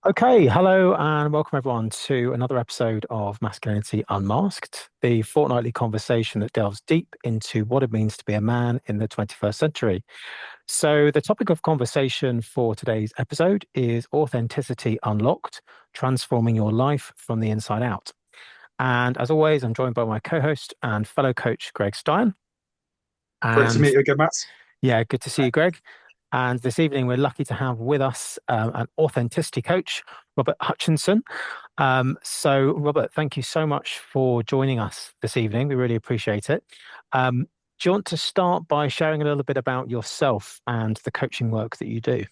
Okay, hello and welcome everyone to another episode of Masculinity Unmasked, the fortnightly conversation that delves deep into what it means to be a man in the 21st century. So, the topic of conversation for today's episode is authenticity unlocked, transforming your life from the inside out. And as always, I'm joined by my co-host and fellow coach, Greg Stein. Great to And meet you again, Matt. yeah, good to see you, Greg. And this evening, we're lucky to have with us an authenticity coach, Robert Hutchinson. So, Robert, thank you so much for joining us this evening. We really appreciate it. Do you want to start by sharing a little bit about yourself and the coaching work that you do?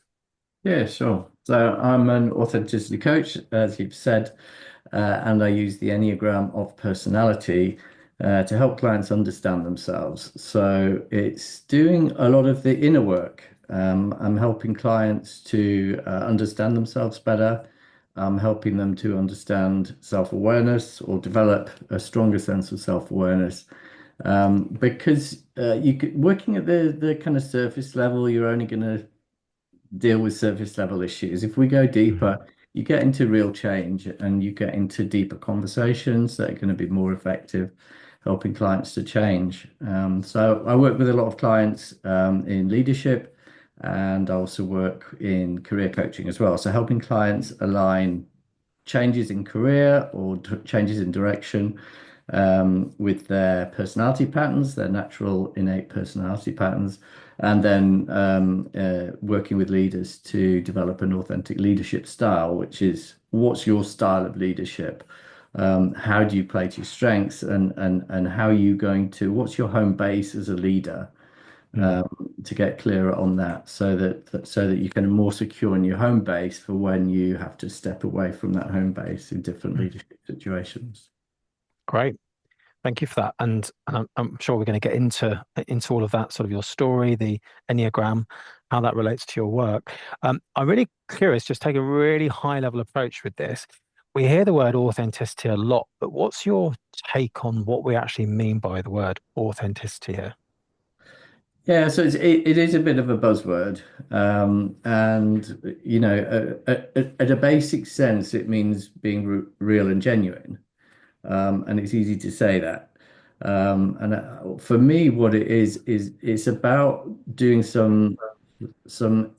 Yeah, sure. So I'm an authenticity coach, as you've said, and I use the Enneagram of personality to help clients understand themselves. So it's doing a lot of the inner work. I'm helping clients to understand themselves better. I'm helping them to understand self-awareness or develop a stronger sense of self-awareness. Because working at the kind of surface level, you're only going to deal with surface level issues. If we go Mhm. deeper, you get into real change and you get into deeper conversations that are going to be more effective, helping clients to change. So I work with a lot of clients in leadership, and I also work in career coaching as well. So helping clients align changes in career or changes in direction with their personality patterns, their natural innate personality patterns, and then working with leaders to develop an authentic leadership style, which is what's your style of leadership? How do you play to your strengths, and how are you going to, what's your home base as a leader? Mm. To get clearer on that so that you can more secure in your home base for when you have to step away from that home base in different Mm. leadership situations. Great. Thank you for that. And I'm sure we're going to get into all of that, sort of your story, the Enneagram, how that relates to your work. I'm really curious, just take a really high level approach with this. We hear the word authenticity a lot, but what's your take on what we actually mean by the word authenticity here? Yeah, so it is a bit of a buzzword, and at a basic sense, it means being real and genuine, and it's easy to say that. And for me, what it is it's about doing some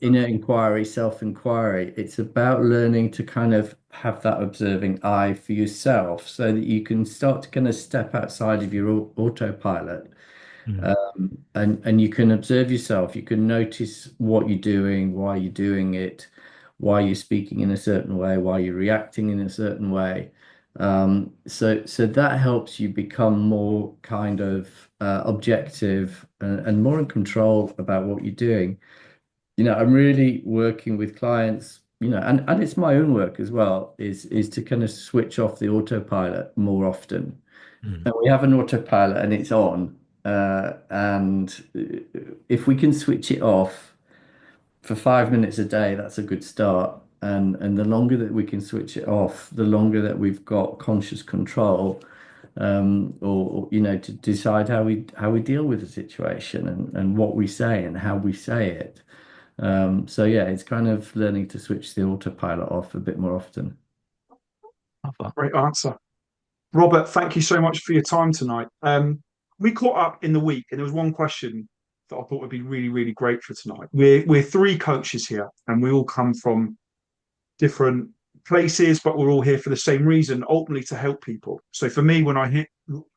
inner inquiry, self-inquiry. It's about learning to kind of have that observing eye for yourself, so that you can start to kind of step outside of your autopilot, Mm. and you can observe yourself. You can notice what you're doing, why you're doing it, why you're speaking in a certain way, why you're reacting in a certain way. So that helps you become more kind of objective and more in control about what you're doing. I'm really working with clients, and it's my own work as well, is to kind of switch off the autopilot more often. Mm. And we have an autopilot and it's on. And if we can switch it off for 5 minutes a day, that's a good start. And the longer that we can switch it off, the longer that we've got conscious control, or to decide how we deal with the situation, and what we say and how we say it. So yeah, it's kind of learning to switch the autopilot off a bit more often. Love that. Great answer. Robert, thank you so much for your time tonight. We caught up in the week, and there was one question that I thought would be really, really great for tonight. We're three coaches here, and we all come from different places, but we're all here for the same reason, ultimately to help people. So for me, when I hit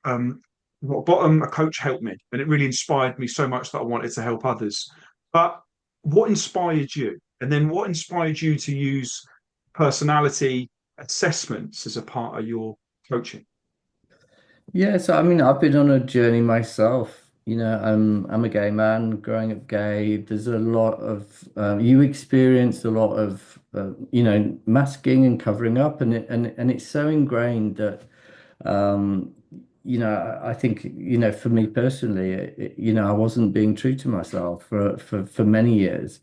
rock bottom, a coach helped me, and it really inspired me so much that I wanted to help others. But what inspired you? And then what inspired you to use personality assessments as a part of your coaching? Yeah, so I mean, I've been on a journey myself. I'm a gay man growing up gay. There's a lot of you experience a lot of masking and covering up, and it's so ingrained that um, I think for me personally, I wasn't being true to myself for many years.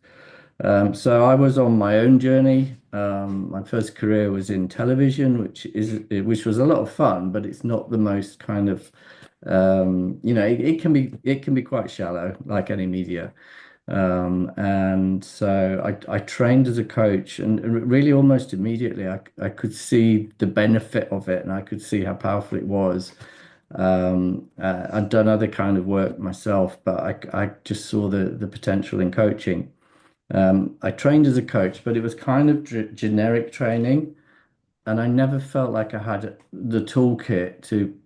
So I was on my own journey. My first career was in television, which was a lot of fun, but it's not the most kind of it can be quite shallow, like any media. And so I trained as a coach, and really almost immediately I could see the benefit of it, and I could see how powerful it was. I'd done other kind of work myself, but I just saw the potential in coaching. I trained as a coach, but it was kind of generic training, and I never felt like I had the toolkit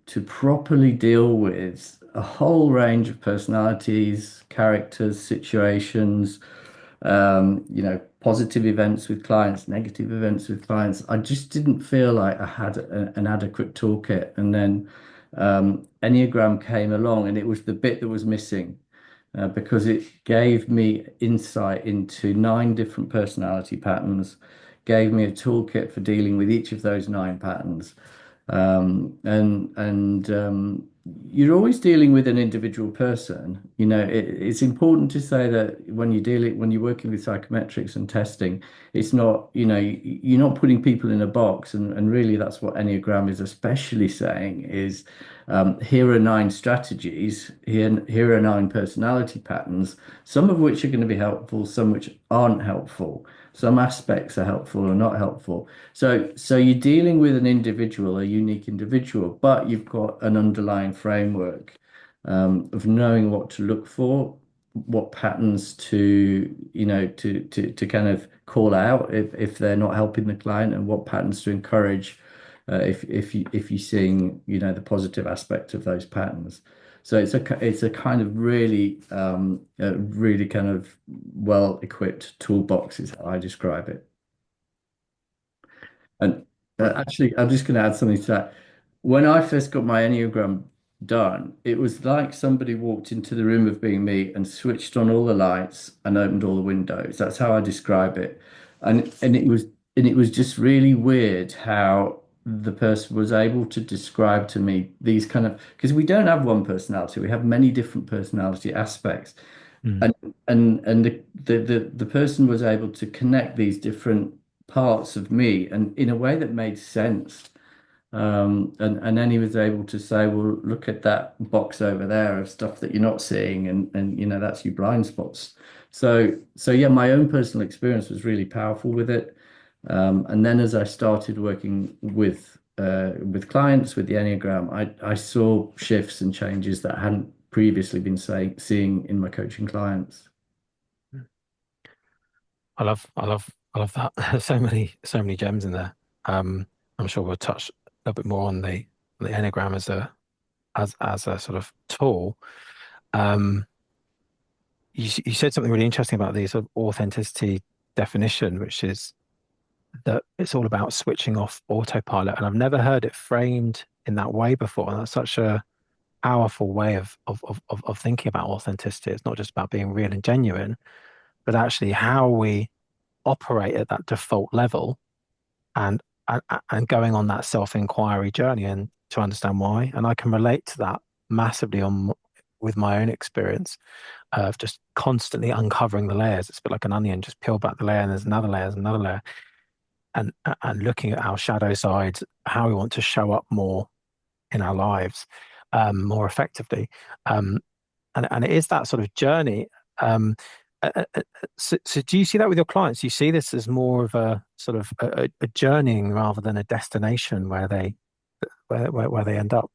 to properly deal with a whole range of personalities, characters, situations, positive events with clients, negative events with clients. I just didn't feel like I had an adequate toolkit. And then Enneagram came along, and it was the bit that was missing because it gave me insight into 9 different personality patterns, gave me a toolkit for dealing with each of those 9 patterns. And you're always dealing with an individual person. It's important to say that when you're working with psychometrics and testing, it's not, you're not putting people in a box. And really that's what Enneagram is especially saying is, here are 9 strategies, here are 9 personality patterns, some of which are going to be helpful, some which aren't helpful. Some aspects are helpful or not helpful. So you're dealing with an individual, a unique individual, but you've got an underlying framework of knowing what to look for, what patterns to kind of call out if they're not helping the client, and what patterns to encourage if you're seeing the positive aspect of those patterns. So it's a kind of really kind of well equipped toolbox is how I describe it. And actually, I'm just going to add something to that. When I first got my Enneagram done, it was like somebody walked into the room of being me and switched on all the lights and opened all the windows. That's how I describe it. And it was just really weird how the person was able to describe to me these kind of, because we don't have one personality, we have many different personality aspects. Mm. And the person was able to connect these different parts of me and in a way that made sense. And then he was able to say, well, look at that box over there of stuff that you're not seeing, and that's your blind spots. So yeah, my own personal experience was really powerful with it. And then as I started working with clients with the Enneagram, I saw shifts and changes that I hadn't previously been seeing in my coaching clients. I love that. So many gems in there. I'm sure we'll touch a little bit more on the Enneagram as a sort of tool. Um, you said something really interesting about the sort of authenticity definition, which is that it's all about switching off autopilot. And I've never heard it framed in that way before. And that's such a powerful way of thinking about authenticity. It's not just about being real and genuine, but actually how we operate at that default level and and, and going on that self-inquiry journey and to understand why. And I can relate to that massively on with my own experience of just constantly uncovering the layers. It's a bit like an onion, just peel back the layer and there's another layer, and looking at our shadow sides, how we want to show up more in our lives, more effectively. Um, and it is that sort of journey. Um, so do you see that with your clients? Do you see this as more of a sort of a journeying rather than a destination where they end up?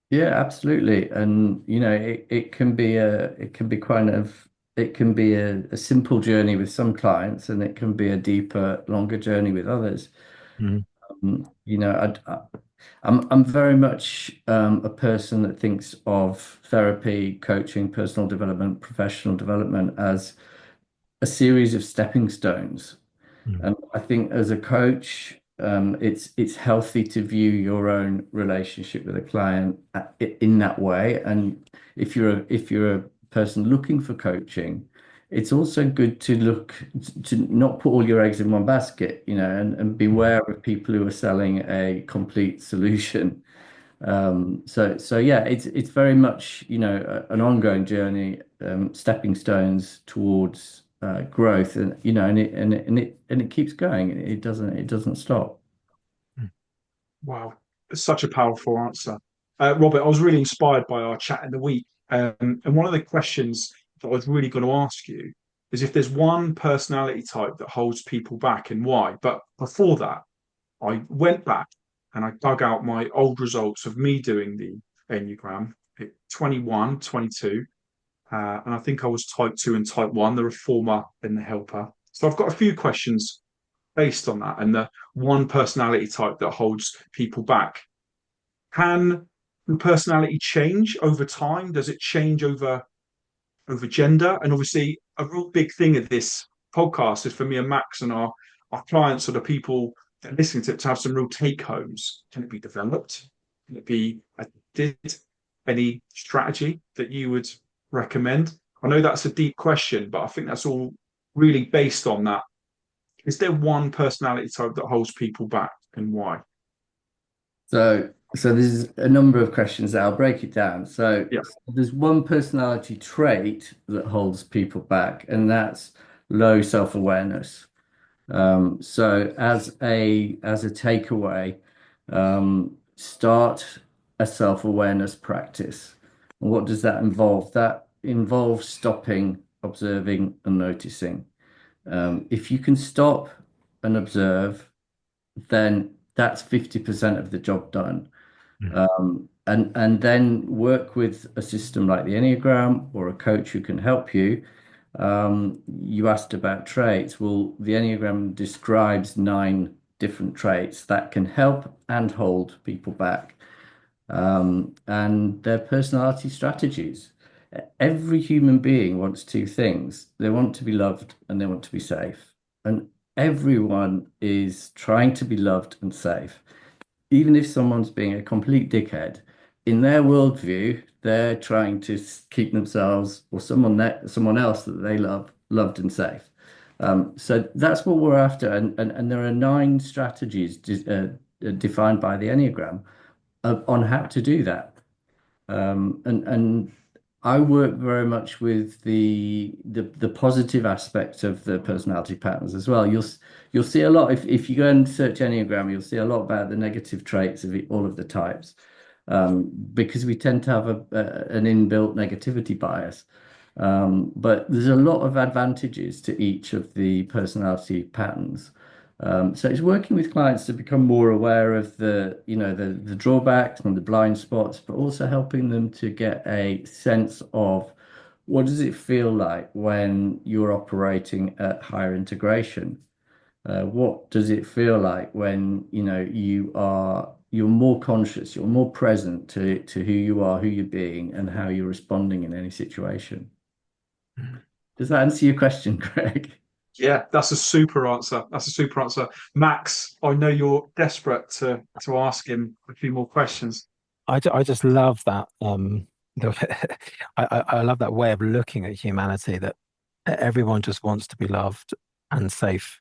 Yeah, absolutely. And it can be a simple journey with some clients, and it can be a deeper, longer journey with others. Mm, I'm very much a person that thinks of therapy, coaching, personal development, professional development as a series of stepping stones. mm, And I think as a coach, it's healthy to view your own relationship with a client in that way. And if you're a person looking for coaching, it's also good to look to not put all your eggs in one basket, and mm. beware of people who are selling a complete solution. So yeah, it's very much, an ongoing journey, stepping stones towards growth, and it keeps going. It doesn't stop. Wow, it's such a powerful answer. Robert, I was really inspired by our chat in the week. And one of the questions that I was really going to ask you is if there's one personality type that holds people back and why. But before that, I went back and I dug out my old results of me doing the Enneagram at 21, 22. And I think I was type 2 and type 1, the reformer and the helper. So I've got a few questions based on that and the one personality type that holds people back. Can the personality change over time? Does it change over gender? And obviously, a real big thing of this podcast is for me and Max and our clients or the people that are listening to have some real take homes. Can it be developed? Can it be added? Any strategy that you would recommend? I know that's a deep question, but I think that's all really based on that. Is there one personality type that holds people back and why? So there's a number of questions there. I'll break it down. So Yeah. there's one personality trait that holds people back, and that's low self-awareness. So as a takeaway, start a self-awareness practice. And what does that involve? That involves stopping, observing, and noticing. If you can stop and observe, then that's 50% of the job done. And then work with a system like the Enneagram or a coach who can help you. You asked about traits. Well, the Enneagram describes 9 different traits that can help and hold people back, and their personality strategies. Every human being wants 2 things. They want to be loved and they want to be safe. And everyone is trying to be loved and safe. Even if someone's being a complete dickhead, in their worldview, they're trying to keep themselves or someone else that they love loved and safe. So that's what we're after, and there are 9 strategies defined by the Enneagram on how to do that. And I work very much with the positive aspect of the personality patterns as well. You'll see a lot if you go and search Enneagram, you'll see a lot about the negative traits of all of the types, because we tend to have an inbuilt negativity bias. But there's a lot of advantages to each of the personality patterns. So it's working with clients to become more aware of the drawbacks and the blind spots, but also helping them to get a sense of what does it feel like when you're operating at higher integration? What does it feel like when you're more conscious, you're more present to who you are, who you're being, and how you're responding in any situation? Does that answer your question, Greg? Yeah, that's a super answer. That's a super answer. Max, I know you're desperate to ask him a few more questions. I just love that. I love that way of looking at humanity, that everyone just wants to be loved and safe.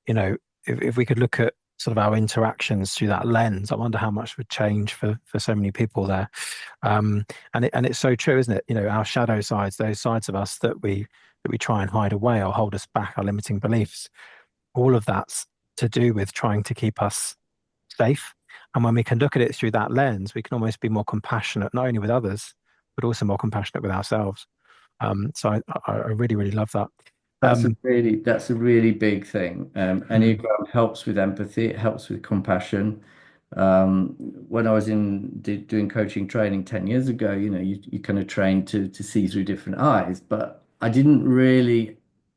If we could look at sort of our interactions through that lens, I wonder how much would change for so many people there. And it's so true, isn't it? Our shadow sides, those sides of us that we try and hide away or hold us back, our limiting beliefs, all of that's to do with trying to keep us safe. And when we can look at it through that lens, we can almost be more compassionate, not only with others, but also more compassionate with ourselves. So I really, really love that. Um, That's a really big thing. mm, Enneagram helps with empathy, it helps with compassion. When I was doing coaching training 10 years ago, you kind of trained to see through different eyes, but I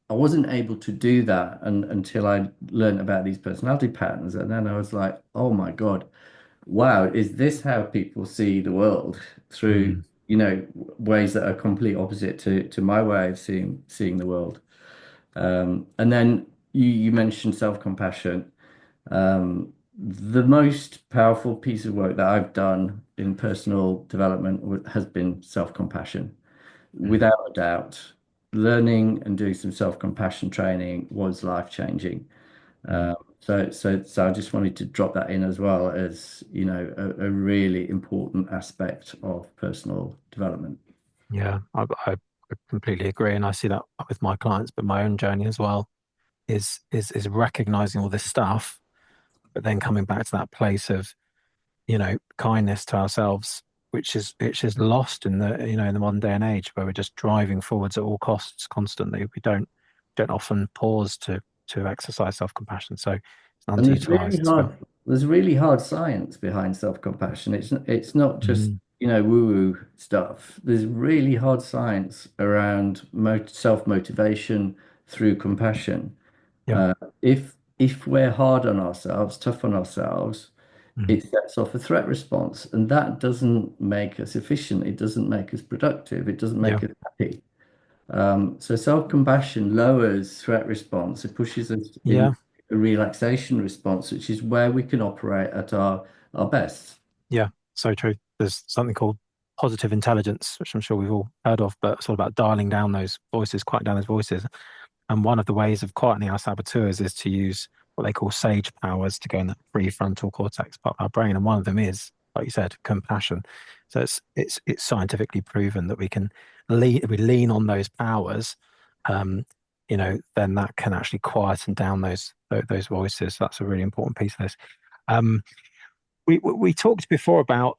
wasn't able to do that until I learned about these personality patterns. And then I was like, oh my God, wow, is this how people see the world through, mm, ways that are complete opposite to my way of seeing the world? And then you mentioned self-compassion. The most powerful piece of work that I've done in personal development has been self-compassion. mm, Without a doubt, learning and doing some self-compassion training was life-changing. mm. So I just wanted to drop that in as well as, a really important aspect of personal development. Yeah, I completely agree, and I see that with my clients, but my own journey as well is recognizing all this stuff, but then coming back to that place of kindness to ourselves which is lost in the in the modern day and age where we're just driving forwards at all costs constantly. We don't often pause to exercise self-compassion. So it's And there's really underutilized. But hard, there's really hard science behind self-compassion. It's not just, mm, woo-woo stuff. There's really hard science around self-motivation through compassion. yeah, Uh, if we're hard on ourselves, tough on ourselves, mm, it sets off a threat response, and that doesn't make us efficient. It doesn't make us productive. It doesn't yeah, make us happy. So self-compassion lowers threat response. It pushes us in yeah, a relaxation response, which is where we can operate at our best. yeah. So true. There's something called positive intelligence, which I'm sure we've all heard of, but it's all about dialing down those voices, quieting down those voices. And one of the ways of quietening our saboteurs is to use what they call sage powers to go in that prefrontal cortex part of our brain. And one of them is, like you said, compassion. So it's scientifically proven that if we lean on those powers, um, then that can actually quieten down those voices. So that's a really important piece of this. Um, we talked before about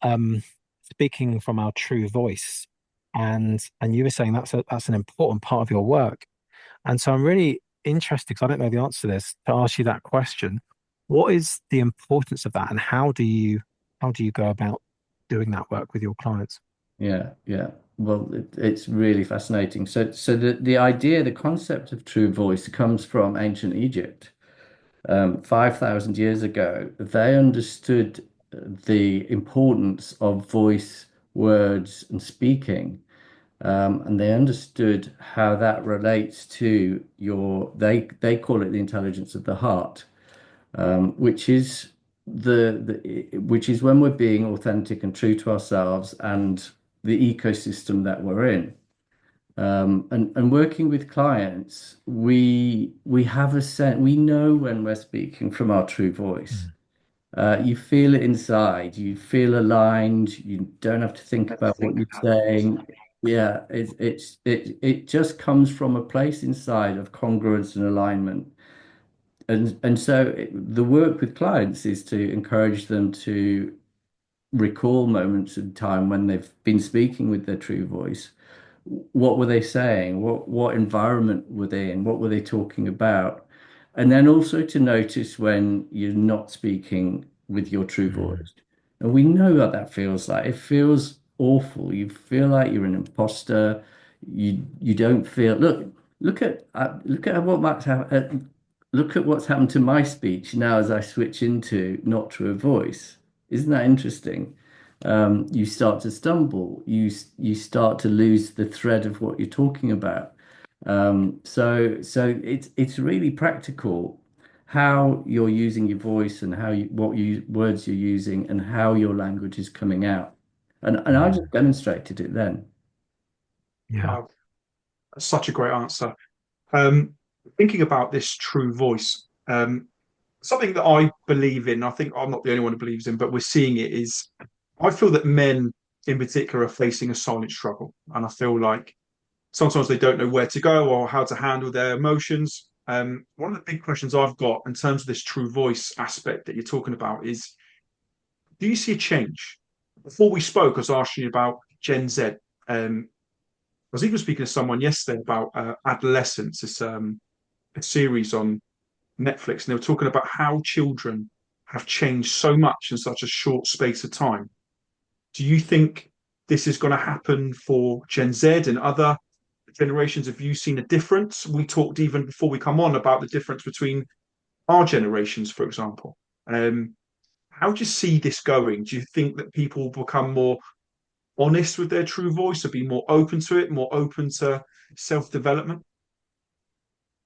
speaking from our true voice, and you were saying that's an important part of your work. And so I'm really interested, because I don't know the answer to this, to ask you that question. What is the importance of that, and how do you go about doing that work with your clients? Yeah, yeah. Well, it's really fascinating. So the idea, the concept of true voice comes from ancient Egypt. 5,000 years ago, they understood the importance of voice, words, and speaking. And they understood how that relates to they call it the intelligence of the heart, which is which is when we're being authentic and true to ourselves and the ecosystem that we're in. And working with clients, we have a sense, we know when we're speaking from our true voice. Mm. You feel it inside, you feel aligned, you don't have to think about what you're saying. Yeah, it just comes from a place inside of congruence and alignment. And so the work with clients is to encourage them to recall moments in time when they've been speaking with their true voice. What were they saying? What environment were they in? What were they talking about? And then also to notice when you're not speaking with your true Mm. voice. And we know what that feels like. It feels awful. You feel like you're an imposter. You don't feel. Look at what Max look at what's happened to my speech now as I switch into not true voice. Isn't that interesting? You start to stumble. You start to lose the thread of what you're talking about. So it's really practical how you're using your voice and words you're using and how your language is coming out. And I Mm. just demonstrated it then. Yeah. Wow, that's such a great answer. Thinking about this true voice, something that I believe in, I think I'm not the only one who believes in, but we're seeing it is, I feel that men in particular are facing a silent struggle. And I feel like sometimes they don't know where to go or how to handle their emotions. One of the big questions I've got in terms of this true voice aspect that you're talking about is, do you see a change? Before we spoke, I was asking you about Gen Z. I was even speaking to someone yesterday about adolescence. It's a series on Netflix, and they were talking about how children have changed so much in such a short space of time. Do you think this is going to happen for Gen Z and other generations? Have you seen a difference? We talked even before we come on about the difference between our generations, for example. Um, how do you see this going? Do you think that people will become more honest with their true voice, or be more open to it, more open to self-development?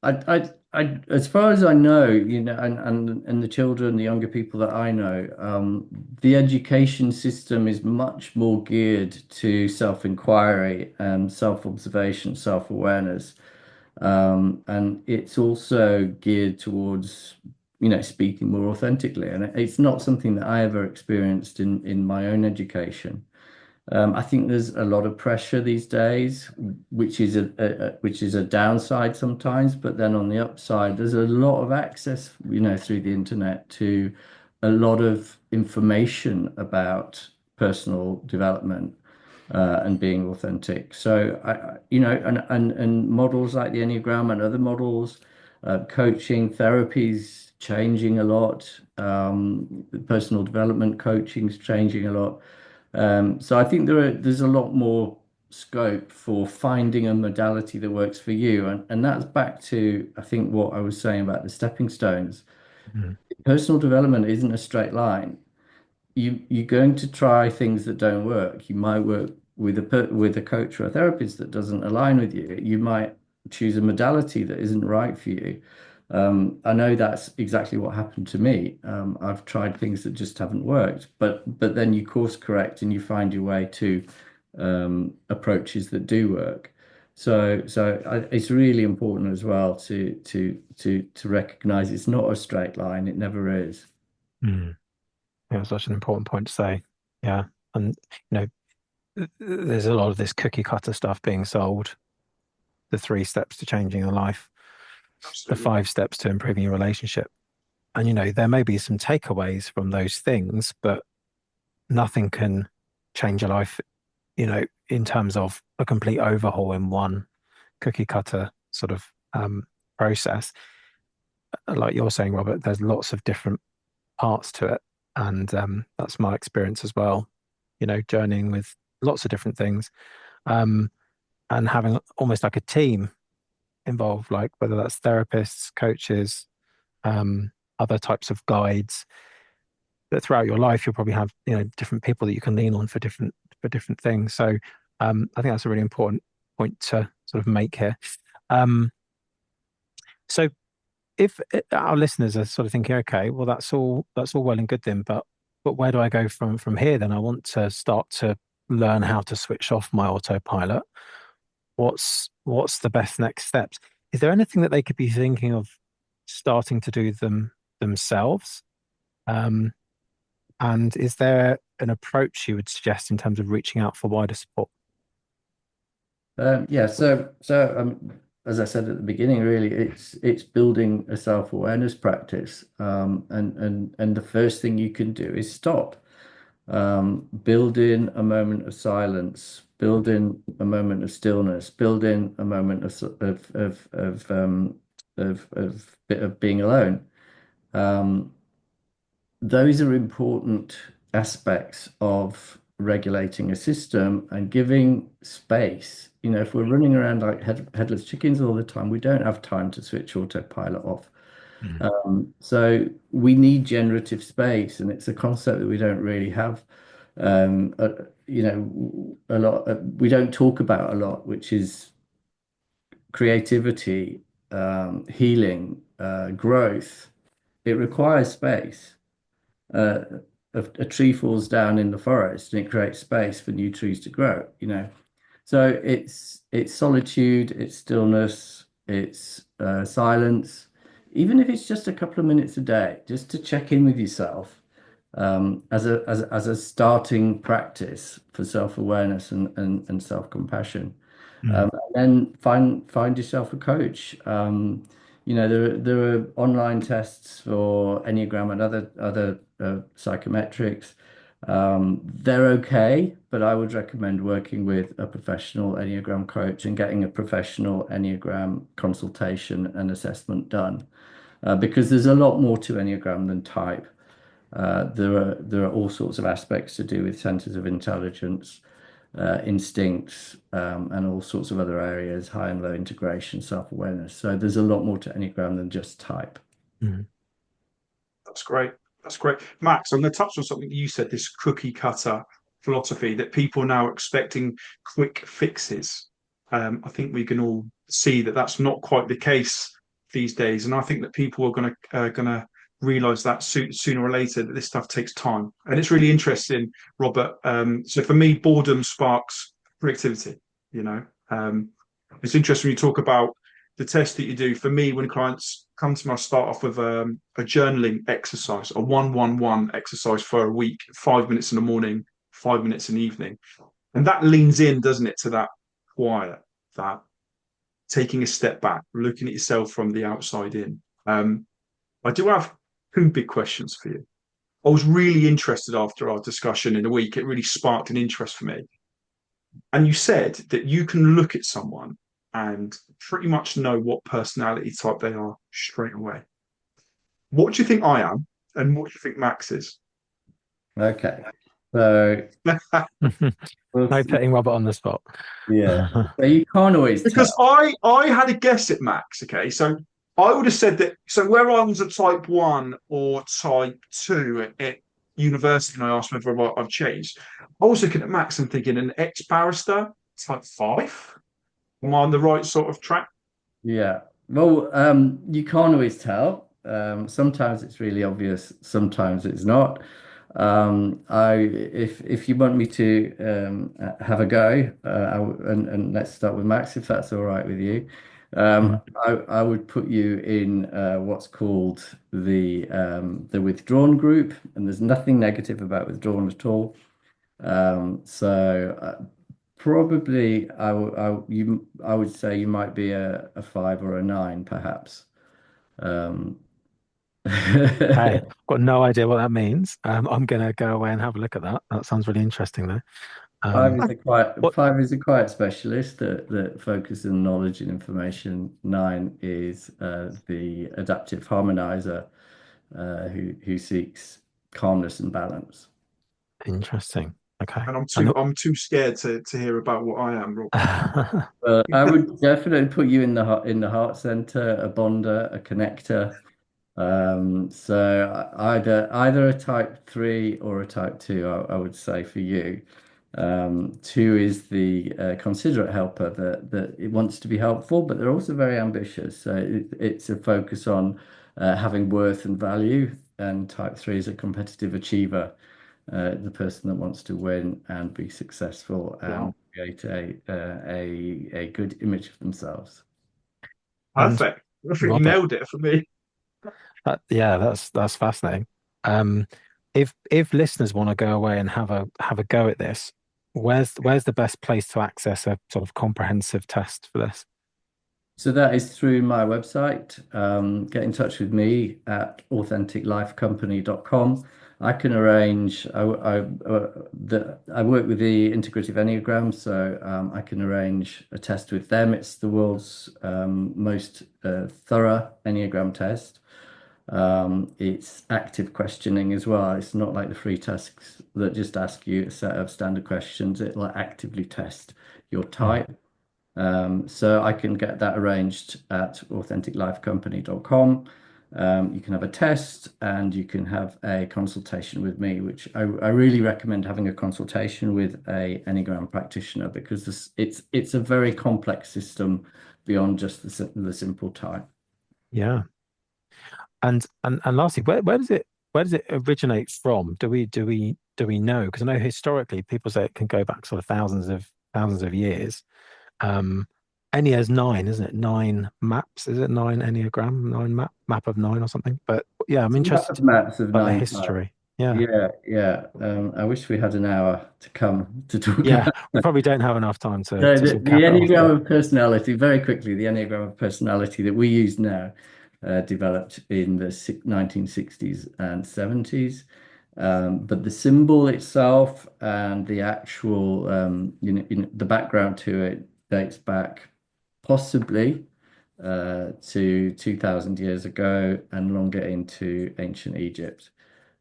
As far as I know, and the children, the younger people that I know, the education system is much more geared to self-inquiry and self-observation, self-awareness. And it's also geared towards, speaking more authentically. And it's not something that I ever experienced in my own education. I think there's a lot of pressure these days, which is a downside sometimes. But then on the upside, there's a lot of access, through the internet to a lot of information about personal development and being authentic. So you know, and models like the Enneagram and other models, coaching, therapies changing a lot. Personal development coaching's changing a lot. So I think there's a lot more scope for finding a modality that works for you. And that's back to, I think, what I was saying about the stepping stones. Mm. Personal development isn't a straight line. You're going to try things that don't work. You might work with a coach or a therapist that doesn't align with you. You might choose a modality that isn't right for you. I know that's exactly what happened to me. I've tried things that just haven't worked, but then you course correct and you find your way to approaches that do work. It's really important as well to recognize it's not a straight line. It never is. Mm. Yeah, such an important point to say. Yeah. And, there's a lot of this cookie cutter stuff being sold. The 3 steps to changing your life, the Absolutely. 5 steps to improving your relationship. And, there may be some takeaways from those things, but nothing can change your life, in terms of a complete overhaul in one cookie cutter sort of process. Like you're saying, Robert, there's lots of different parts to it. And that's my experience as well, journeying with lots of different things, and having almost like a team involved, like whether that's therapists, coaches, um, other types of guides. But throughout your life, you'll probably have, different people that you can lean on for different things. So I think that's a really important point to sort of make here. Um, so if our listeners are sort of thinking, okay, well, that's all well and good then, but where do I go from here? Then I want to start to learn how to switch off my autopilot. What's the best next steps? Is there anything that they could be thinking of starting to do themselves? Um, and is there an approach you would suggest in terms of reaching out for wider support? Yeah, so as I said at the beginning, really, it's building a self-awareness practice, and the first thing you can do is stop. Build in a moment of silence, build in a moment of stillness, build in a moment of being alone. Um, those are important aspects of regulating a system and giving space. You know, if we're running around like headless chickens all the time, we don't have time to switch autopilot off. Mm. So we need generative space, and it's a concept that we don't really have. A lot. We don't talk about a lot, which is creativity, healing, growth. It requires space. Uh, a tree falls down in the forest and it creates space for new trees to grow, So it's solitude, it's stillness, it's silence, even if it's just a couple of minutes a day, just to check in with yourself, as a starting practice for self-awareness and self-compassion. Mm. And then find yourself a coach. There are online tests for Enneagram and other psychometrics. They're okay, but I would recommend working with a professional Enneagram coach and getting a professional Enneagram consultation and assessment done, because there's a lot more to Enneagram than type. There are all sorts of aspects to do with centers of intelligence, instincts, and all sorts of other areas, high and low integration, self-awareness. So there's a lot more to Enneagram than just type. Mm. That's great. That's great. Max, I'm going to touch on something you said, this cookie cutter philosophy that people now are expecting quick fixes. I think we can all see that that's not quite the case these days. And I think that people are going to realize that sooner or later that this stuff takes time. And it's really interesting, Robert. So for me, boredom sparks creativity, you know. It's interesting when you talk about the test that you do. For me, when clients come to me, I start off with a journaling exercise, a 1-1-1 exercise for a week, 5 minutes in the morning, 5 minutes in the evening. And that leans in, doesn't it, to that quiet, that taking a step back, looking at yourself from the outside in. I do have two big questions for you. I was really interested after our discussion in the week. It really sparked an interest for me. And you said that you can look at someone and pretty much know what personality type they are straight away. What do you think I am, and what do you think Max is? Okay. So, we'll No see. putting Robert on the spot. Yeah. So you can't always Because tell. I had a guess at Max. Okay, so I would have said that. So where I was a type one or type two at university, and I asked whether I've changed. I was looking at Max and thinking an ex barrister, type five. Am I on the right sort of track? Yeah. Well, you can't always tell. Sometimes it's really obvious, sometimes it's not. If you want me to have a go, and let's start with Max, if that's all right with you. Mhm. I would put you in what's called the withdrawn group, and there's nothing negative about withdrawn at all. Probably I would say you might be a five or a nine, perhaps. Um, Hey, got no idea what that means. I'm gonna go away and have a look at that. That sounds really interesting, though. Um, what? Five is a quiet specialist that focuses on knowledge and information. Nine is the adaptive harmonizer who seeks calmness and balance. Interesting. Okay. And And I'm too scared to hear about what I am, Rob. I would definitely put you in in the heart center, a bonder, a connector. Either a type three or a type two, I would say for you. Two is the considerate helper that it wants to be helpful, but they're also very ambitious. So it's a focus on having worth and value. And type three is a competitive achiever, the person that wants to win and be successful and Wow. create a good image of themselves. and Perfect. I think you Robert, nailed it for me. yeah, that's fascinating. Um, if listeners want to go away and have a go at this, where's the best place to access a sort of comprehensive test for this? So that is through my website. Get in touch with me at authenticlifecompany.com. I can arrange. I work with the Integrative Enneagram, so I can arrange a test with them. It's the world's most thorough Enneagram test. It's active questioning as well. It's not like the free tests that just ask you a set of standard questions. It'll actively test your Mm. type. So I can get that arranged at authenticlifecompany.com. You can have a test and you can have a consultation with me, which I really recommend having a consultation with a Enneagram practitioner because it's a very complex system beyond just the simple type. Yeah. And lastly, where does it originate from? Do we know? Because I know historically people say it can go back sort of thousands of years. Um, Ennea's nine, isn't it? Nine maps. Is it nine Enneagram? Nine map of nine or something? But yeah, I'm It's a map interested of maps of about the nine types. history. Yeah. Yeah, yeah. I wish we had an hour to come to talk Yeah. about We that. probably don't have enough time So to sort of the cap it off, Enneagram but of personality, very quickly, the Enneagram of personality that we use now developed in the 1960s and 70s. But the symbol itself and the actual, the background to it dates back possibly to 2000 years ago and longer into ancient Egypt.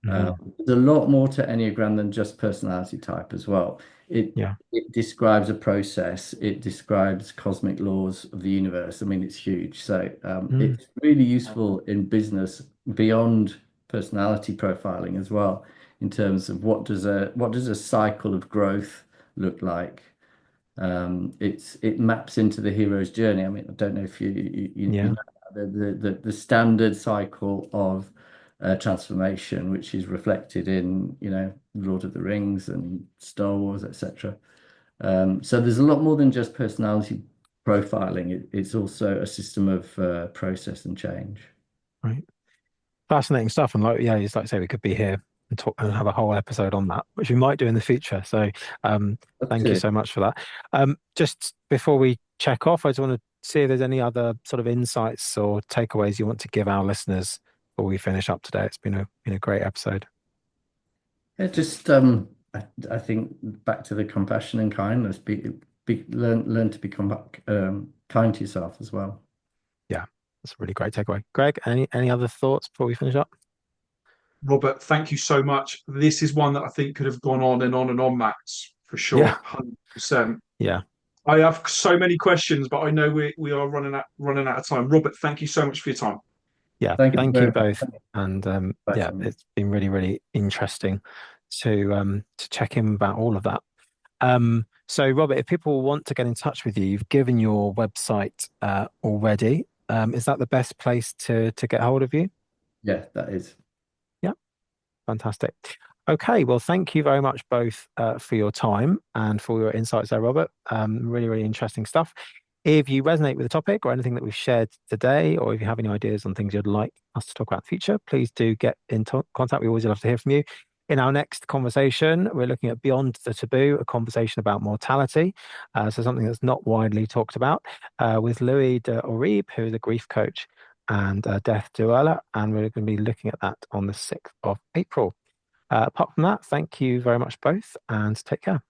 Mhm. There's a lot more to Enneagram than just personality type as well. It Yeah. it describes a process. It describes cosmic laws of the universe. I mean, it's huge. So Mm. it's really useful in business beyond personality profiling as well, in terms of what does a cycle of growth look like. It maps into the hero's journey. I mean, I don't know if you Yeah. know the standard cycle of transformation, which is reflected in Lord of the Rings and Star Wars, etc. So there's a lot more than just personality profiling. It's also a system of process and change. Right. Fascinating stuff. And like, yeah, it's like I say, we could be here and talk and have a whole episode on that, which we might do in the future. So Up thank you to so much for that. Just before we check off, I just want to see if there's any other sort of insights or takeaways you want to give our listeners before we finish up today. It's been a great episode. Just I think back to the compassion and kindness. Learn to become kind to yourself as well. Yeah, that's a really great takeaway. Greg, any other thoughts before we finish up? Robert, thank you so much. This is one that I think could have gone on and on and on, Max, for sure, Yeah, 100%. yeah, I have so many questions, but I know we are running out of time. Robert, thank you so much for your time. yeah. Thank you Thank very you much. both. And yeah, Pleasure. it's been really, really interesting to check in about all of that. So Robert, if people want to get in touch with you, you've given your website already. Is that the best place to get hold of you? Yeah, that is. Yeah, fantastic. Okay, well, thank you very much both for your time and for your insights there, Robert. Really, really interesting stuff. If you resonate with the topic or anything that we've shared today, or if you have any ideas on things you'd like us to talk about in the future, please do get in contact. We always love to hear from you. In our next conversation, we're looking at Beyond the Taboo, a conversation about mortality. So something that's not widely talked about with Louis de Oribe, who is a grief coach and death doula. And we're going to be looking at that on the 6th of April. Apart from that, thank you very much both and take care.